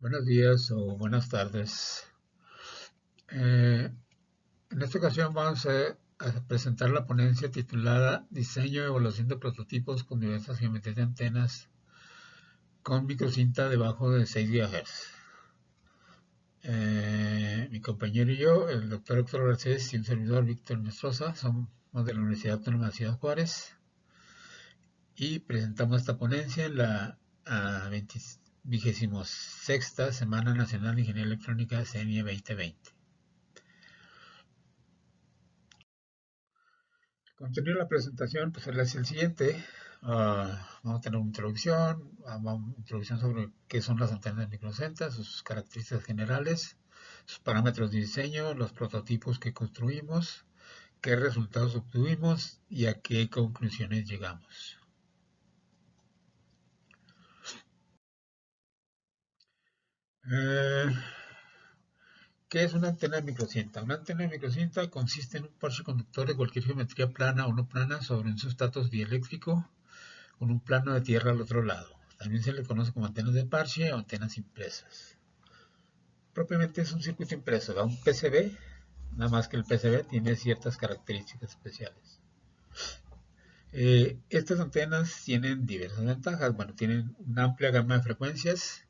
Buenos días o buenas tardes. Eh, en esta ocasión vamos a presentar la ponencia titulada Diseño y evaluación de prototipos con diversas geometrías de antenas con microcinta debajo de 6 GHz. Mi compañero y yo, el doctor Héctor Garcés y un servidor Víctor Nestroza, somos de la Universidad Autónoma de Ciudad Juárez y presentamos esta ponencia en la 26ª Semana Nacional de Ingeniería Electrónica CENIE 2020. El contenido de la presentación pues, es el siguiente. Vamos a tener una introducción sobre qué son las antenas de microcinta, sus características generales, sus parámetros de diseño, los prototipos que construimos, qué resultados obtuvimos y a qué conclusiones llegamos. Eh, ¿Qué es una antena de microcinta? Una antena de microcinta consiste en un parche conductor de cualquier geometría plana o no plana sobre un sustrato dieléctrico con un plano de tierra al otro lado. También se le conoce como antenas de parche o antenas impresas. Propiamente es un circuito impreso, da un PCB, nada más que el PCB tiene ciertas características especiales. Estas antenas tienen diversas ventajas, bueno, tienen una amplia gama de frecuencias,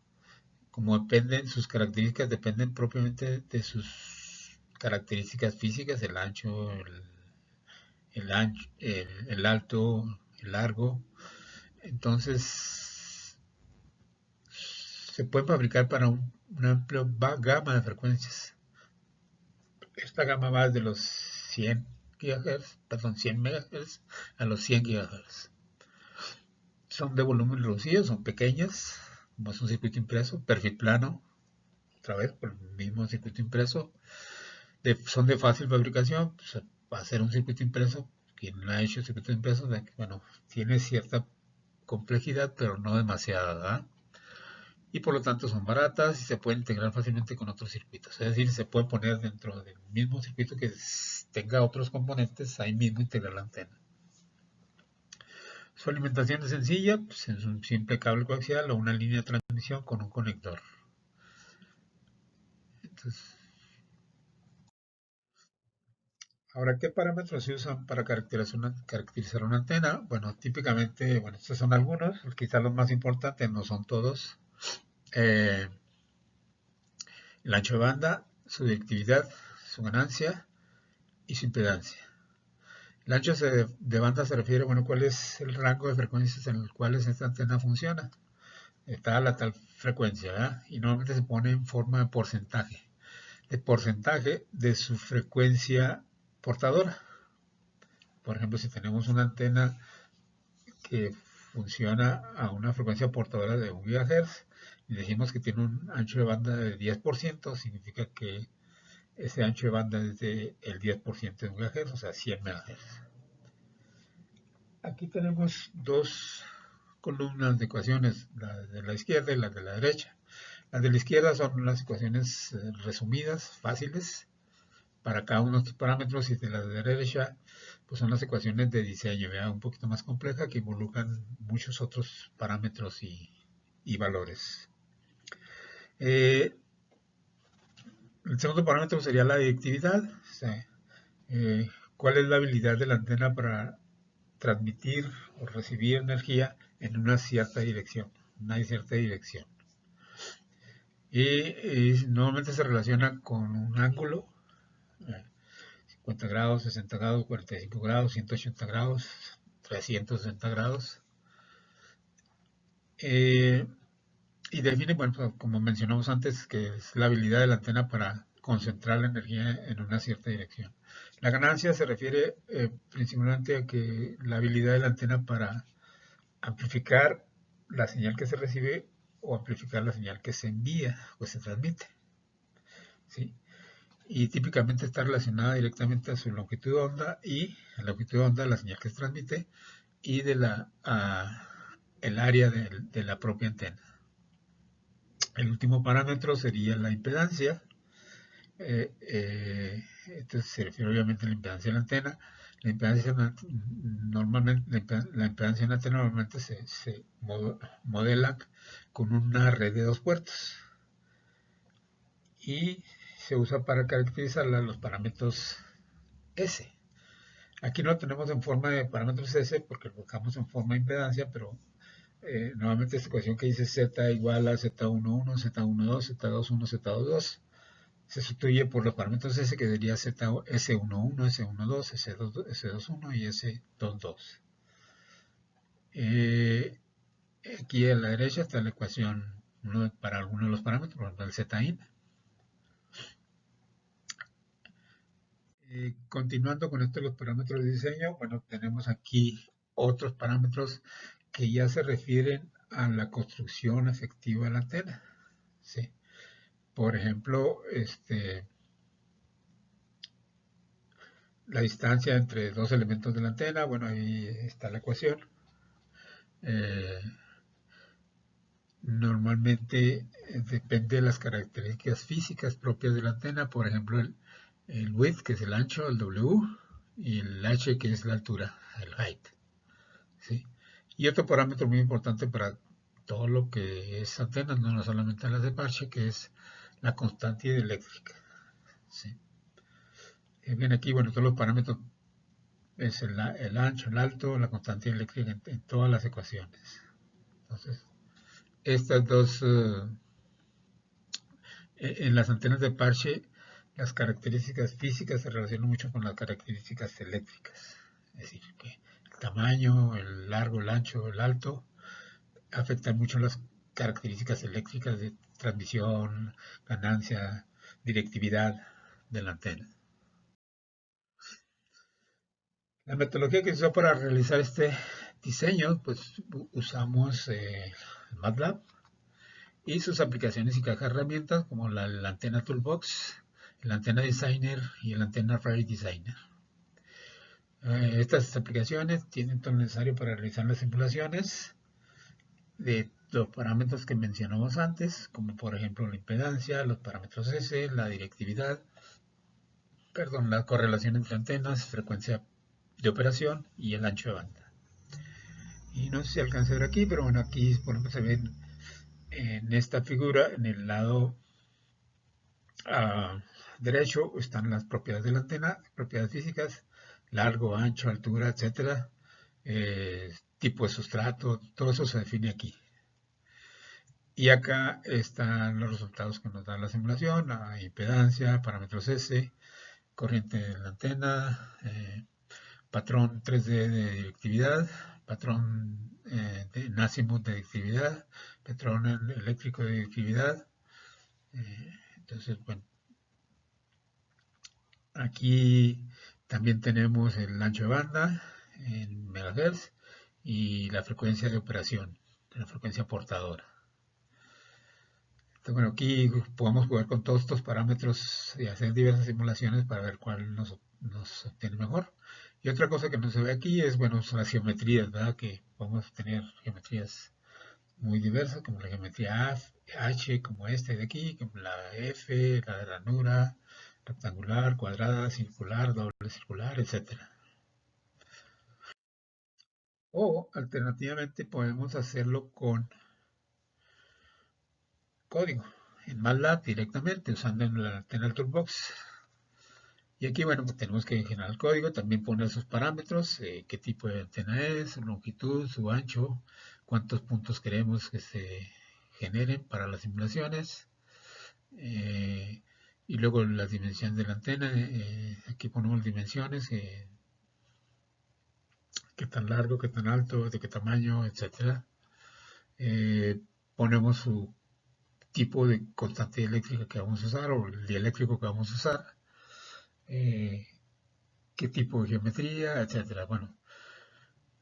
como sus características dependen propiamente de sus características físicas, el ancho, el alto, el largo. Entonces, se pueden fabricar para una amplia gama de frecuencias. Esta gama va de los 100 GHz, perdón, 100 MHz a los 100 GHz. Son de volumen reducido, son pequeñas, como es un circuito impreso, perfil plano, otra vez por el mismo circuito impreso. Son de fácil fabricación, pues, va a ser un circuito impreso. Quien no ha hecho circuito impreso, bueno, tiene cierta complejidad, pero no demasiada, ¿verdad? Y por lo tanto son baratas y se pueden integrar fácilmente con otros circuitos. Es decir, se puede poner dentro del mismo circuito que tenga otros componentes, ahí mismo integrar la antena. Su alimentación es sencilla, pues es un simple cable coaxial o una línea de transmisión con un conector. Entonces, ahora, ¿qué parámetros se usan para caracterizar una antena? Bueno, típicamente, bueno, estos son algunos, quizás los más importantes, no son todos. Eh, el ancho de banda, su directividad, su ganancia y su impedancia. El ancho de banda se refiere, bueno, cuál es el rango de frecuencias en el cual esta antena funciona. Está a la tal frecuencia, ¿verdad? Y normalmente se pone en forma de porcentaje de su frecuencia portadora. Por ejemplo, si tenemos una antena que funciona a una frecuencia portadora de 1 GHz y decimos que tiene un ancho de banda de 10%, significa que ese ancho de banda es del 10% de 1 GHz, o sea, 100 MHz. Aquí tenemos dos columnas de ecuaciones, la de la izquierda y la de la derecha. Las de la izquierda son las ecuaciones resumidas, fáciles, para cada uno de estos parámetros, y de la derecha pues son las ecuaciones de diseño, ¿verdad? Un poquito más compleja, que involucran muchos otros parámetros y valores. El segundo parámetro sería la directividad, o sea, cuál es la habilidad de la antena para transmitir o recibir energía en una cierta dirección, y normalmente se relaciona con un ángulo, 50 grados, 60 grados, 45 grados, 180 grados, 360 grados. Y define, bueno, pues, como mencionamos antes, que es la habilidad de la antena para concentrar la energía en una cierta dirección. La ganancia se refiere principalmente a que la habilidad de la antena para amplificar la señal que se recibe o amplificar la señal que se envía o se transmite, ¿sí? Y típicamente está relacionada directamente a su longitud de onda y a la longitud de onda de la señal que se transmite y de el área de la propia antena. El último parámetro sería la impedancia. Entonces se refiere obviamente a la impedancia de la antena. La impedancia de la antena normalmente se modela con una red de dos puertos. y se usa para caracterizar los parámetros S. Aquí no lo tenemos en forma de parámetros S porque lo buscamos en forma de impedancia, pero nuevamente esta ecuación que dice Z igual a Z11, Z12, Z21, Z22 se sustituye por los parámetros S que sería S11, S12, S21 y S22. Aquí a la derecha está la ecuación para algunos de los parámetros, por ejemplo el Zin. Continuando con esto los parámetros de diseño, bueno, tenemos aquí otros parámetros que ya se refieren a la construcción efectiva de la antena. ¿Sí? Por ejemplo, la distancia entre dos elementos de la antena, bueno, ahí está la ecuación. Normalmente depende de las características físicas propias de la antena, por ejemplo, el width, que es el ancho, el W, y el H, que es la altura, el height. ¿Sí? Y otro parámetro muy importante para todo lo que es antenas, no solamente las de parche, que es la constante eléctrica. ¿Sí? Bien, aquí, bueno, todos los parámetros es el ancho, el alto, la constante eléctrica en todas las ecuaciones. Entonces, estas dos, en las antenas de parche, las características físicas se relacionan mucho con las características eléctricas. Es decir, que el tamaño, el largo, el ancho, el alto, afectan mucho las características eléctricas de transmisión, ganancia, directividad de la antena. La metodología que se usó para realizar este diseño, pues usamos MATLAB y sus aplicaciones y cajas de herramientas como la antena Toolbox, el antena Designer y el antena Rary Designer. Estas aplicaciones tienen todo lo necesario para realizar las simulaciones de los parámetros que mencionamos antes, como por ejemplo la impedancia, los parámetros S, la directividad, la correlación entre antenas, frecuencia de operación y el ancho de banda. Y no sé si alcanza a ver aquí, pero bueno, aquí por ejemplo se ven en esta figura, en el lado derecho están las propiedades de la antena, propiedades físicas, largo, ancho, altura, etcétera, tipo de sustrato, todo eso se define aquí. Y acá están los resultados que nos da la simulación, la impedancia, parámetros S, corriente de la antena, patrón 3D de directividad, patrón de Azimuth de directividad, patrón eléctrico de directividad. Entonces, bueno, aquí también tenemos el ancho de banda en megahertz y la frecuencia de operación, la frecuencia portadora. Entonces, bueno, aquí podemos jugar con todos estos parámetros y hacer diversas simulaciones para ver cuál nos obtiene mejor. Y otra cosa que no se ve aquí es, bueno, son las geometrías, ¿verdad? Que podemos tener geometrías muy diversas, como la geometría H, como esta de aquí, como la F, la de ranura, rectangular, cuadrada, circular, doble circular, etcétera. O alternativamente podemos hacerlo con código en MATLAB directamente usando la antena Toolbox. Y aquí, bueno, pues tenemos que generar el código, también poner sus parámetros, qué tipo de antena es, su longitud, su ancho, cuántos puntos queremos que se generen para las simulaciones. Y luego las dimensiones de la antena, aquí ponemos dimensiones, qué tan largo, qué tan alto, de qué tamaño, etcétera. Ponemos su tipo de constante eléctrica que vamos a usar o el dieléctrico que vamos a usar, qué tipo de geometría, etcétera. Bueno,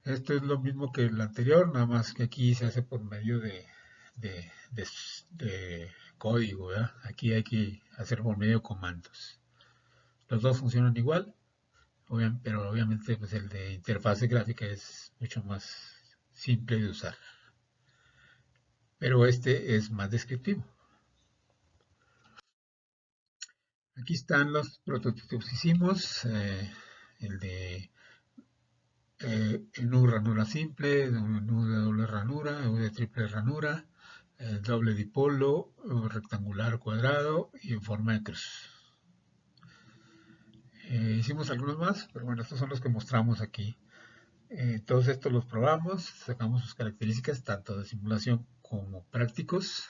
esto es lo mismo que el anterior, nada más que aquí se hace por medio de, de código, ¿verdad? Aquí hay que hacer por medio de comandos. Los dos funcionan igual, pero obviamente pues el de interfase gráfica es mucho más simple de usar. Pero este es más descriptivo. Aquí están los prototipos que hicimos, el de el nudo ranura simple, el nudo de doble ranura, el de triple ranura, doble dipolo, rectangular o cuadrado y en forma de cruz. Hicimos algunos más, pero bueno, estos son los que mostramos aquí. Todos estos los probamos, sacamos sus características tanto de simulación como prácticos.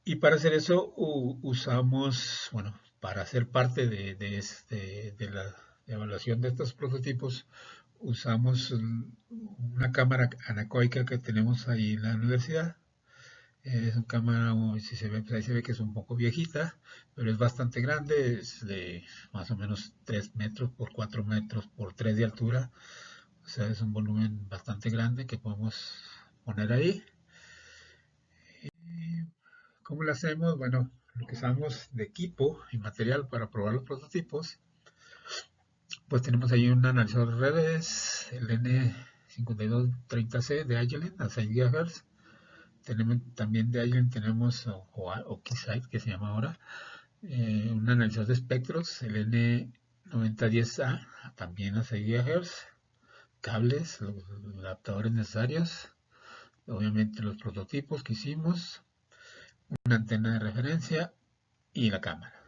Y para hacer eso usamos, bueno, para hacer parte de la evaluación de estos prototipos, usamos una cámara anecoica que tenemos ahí en la universidad. Es una cámara, si se ve, pues ahí se ve que es un poco viejita, pero es bastante grande, es de más o menos 3 metros por 4 metros por 3 de altura. O sea, es un volumen bastante grande que podemos poner ahí. ¿Cómo lo hacemos? Bueno, lo que usamos de equipo y material para probar los prototipos, pues tenemos ahí un analizador de redes, el N5230C de Agilent a 6 GHz. Tenemos, también de Agilent tenemos, o Keysight que se llama ahora, un analizador de espectros, el N9010A, también a 6 GHz. Cables, los adaptadores necesarios, obviamente los prototipos que hicimos, una antena de referencia y la cámara.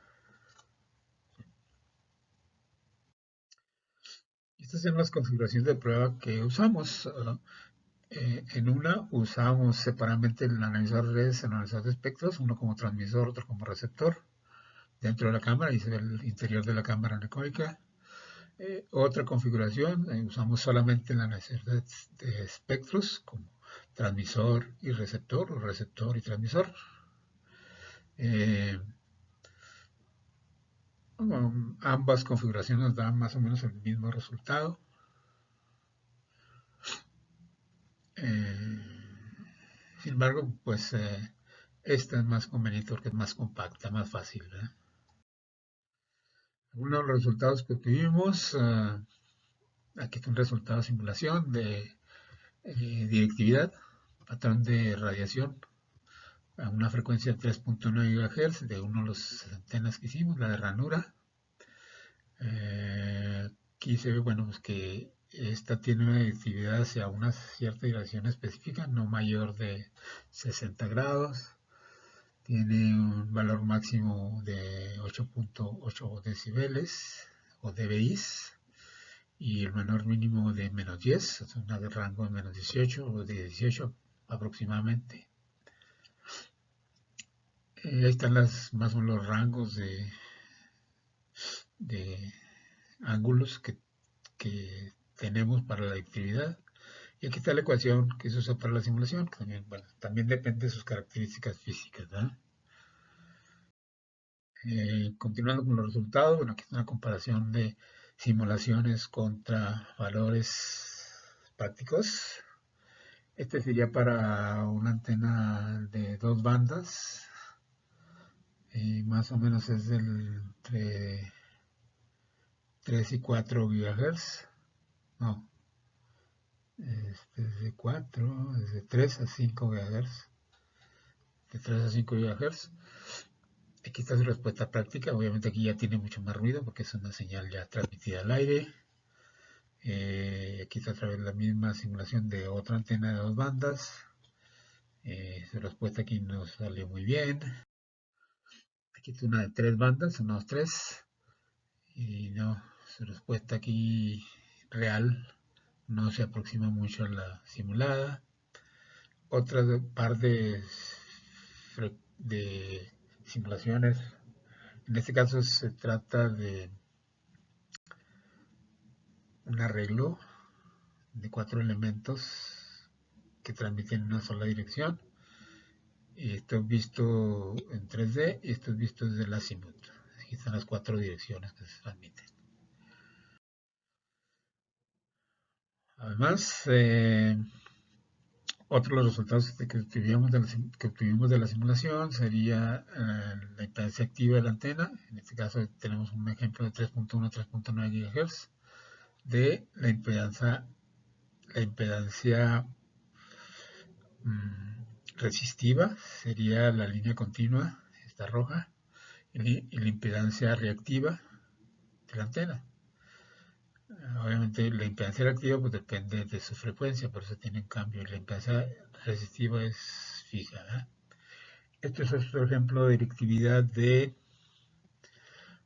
Estas son las configuraciones de prueba que usamos. En una usamos separadamente el analizador de redes, el analizador de espectros, uno como transmisor, otro como receptor. Dentro de la cámara, y se ve el interior de la cámara anecoica. Otra configuración, usamos solamente el analizador de espectros como transmisor y receptor, o receptor y transmisor. Eh, ambas configuraciones nos dan más o menos el mismo resultado. Sin embargo, pues esta es más conveniente porque es más compacta, más fácil, ¿verdad? Algunos de los resultados que obtuvimos, aquí está un resultado de simulación de directividad, patrón de radiación a una frecuencia de 3.9 GHz de uno de los antenas que hicimos, la de ranura. Aquí se ve, bueno, pues que esta tiene una directividad hacia una cierta dirección específica, no mayor de 60 grados. Tiene un valor máximo de 8.8 decibeles o dBis y el menor mínimo de menos 10, o sea, un rango de menos 18 o de 18 aproximadamente. Ahí están más o menos los rangos de ángulos que tenemos para la actividad. Y aquí está la ecuación que se usa para la simulación, que también, bueno, también depende de sus características físicas, ¿verdad? Continuando con los resultados, bueno, aquí está una comparación de simulaciones contra valores prácticos. Este sería para una antena de 2 bandas, más o menos es entre 3 y 4 GHz. No, es de 4, es de 3 a 5 GHz. De 3 a 5 GHz. Aquí está su respuesta práctica. Obviamente aquí ya tiene mucho más ruido porque es una señal ya transmitida al aire. Aquí está otra vez la misma simulación de otra antena de 2 bandas. Su respuesta aquí nos salió muy bien. Aquí está una de 3 bandas, una 2, 3. Y no, su respuesta aquí real no se aproxima mucho a la simulada. Otra par de simulaciones. En este caso se trata de un arreglo de 4 elementos que transmiten en una sola dirección. Y esto es visto en 3D y esto es visto desde el azimut. Aquí están las 4 direcciones que se transmiten. Además, otro de los resultados que obtuvimos de la simulación sería la impedancia activa de la antena. En este caso tenemos un ejemplo de 3.1 a 3.9 GHz de la impedancia resistiva, sería la línea continua, esta roja, y la impedancia reactiva de la antena. Obviamente la impedancia reactiva pues depende de su frecuencia, por eso tiene un cambio, y la impedancia resistiva es fija, ¿verdad? Este es otro ejemplo de directividad de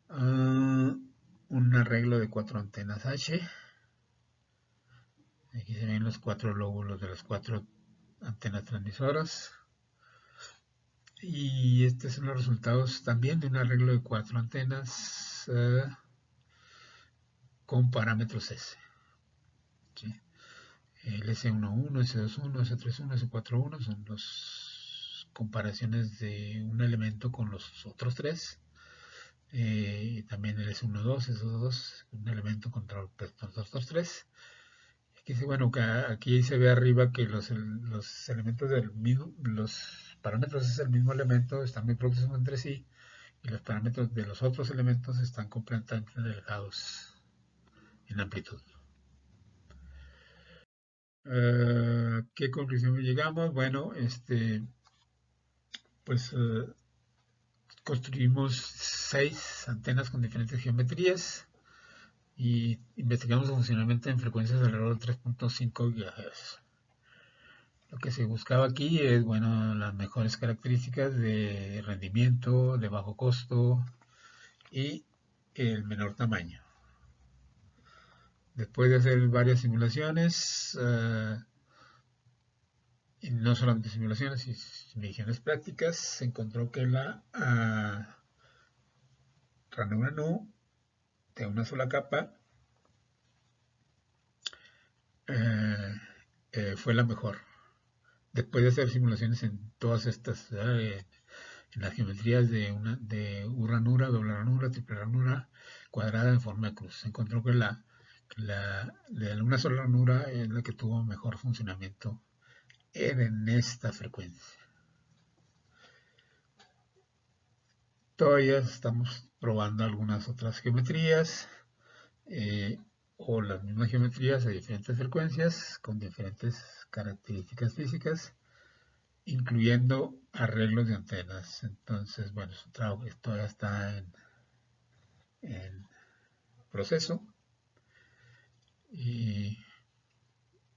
un arreglo de 4 antenas H. Aquí se ven los 4 lóbulos de las 4 antenas transmisoras. Y estos son los resultados también de un arreglo de 4 antenas con parámetros S. ¿Sí? El S11, S21, S31, S41 son las comparaciones de un elemento con los otros tres. También el S12, S22, un elemento contra los otros tres. Aquí, bueno, aquí se ve arriba que los elementos del mismo, los parámetros es el mismo elemento, están muy próximos entre sí, y los parámetros de los otros elementos están completamente alejados en amplitud. ¿Qué conclusión llegamos? Bueno, pues construimos 6 antenas con diferentes geometrías y investigamos el funcionamiento en frecuencias de alrededor de 3.5 GHz. Lo que se buscaba aquí es, bueno, las mejores características de rendimiento, de bajo costo y el menor tamaño. Después de hacer varias simulaciones, y no solamente simulaciones, sino mediciones prácticas, se encontró que la ranura NU de una sola capa fue la mejor. Después de hacer simulaciones en todas estas, en las geometrías de U ranura, doble ranura, triple ranura, cuadrada en forma de cruz, se encontró que de una sola ranura es la que tuvo mejor funcionamiento en esta frecuencia. Todavía estamos probando algunas otras geometrías o las mismas geometrías a diferentes frecuencias con diferentes características físicas, incluyendo arreglos de antenas. Entonces, bueno, su trabajo todavía está en proceso, y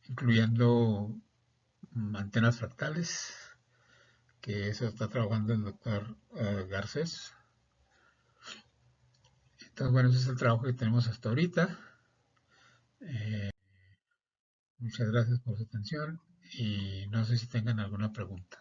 incluyendo antenas fractales, que eso está trabajando el doctor Garcés. Entonces, bueno, ese es el trabajo que tenemos hasta ahorita. Muchas gracias por su atención y no sé si tengan alguna pregunta.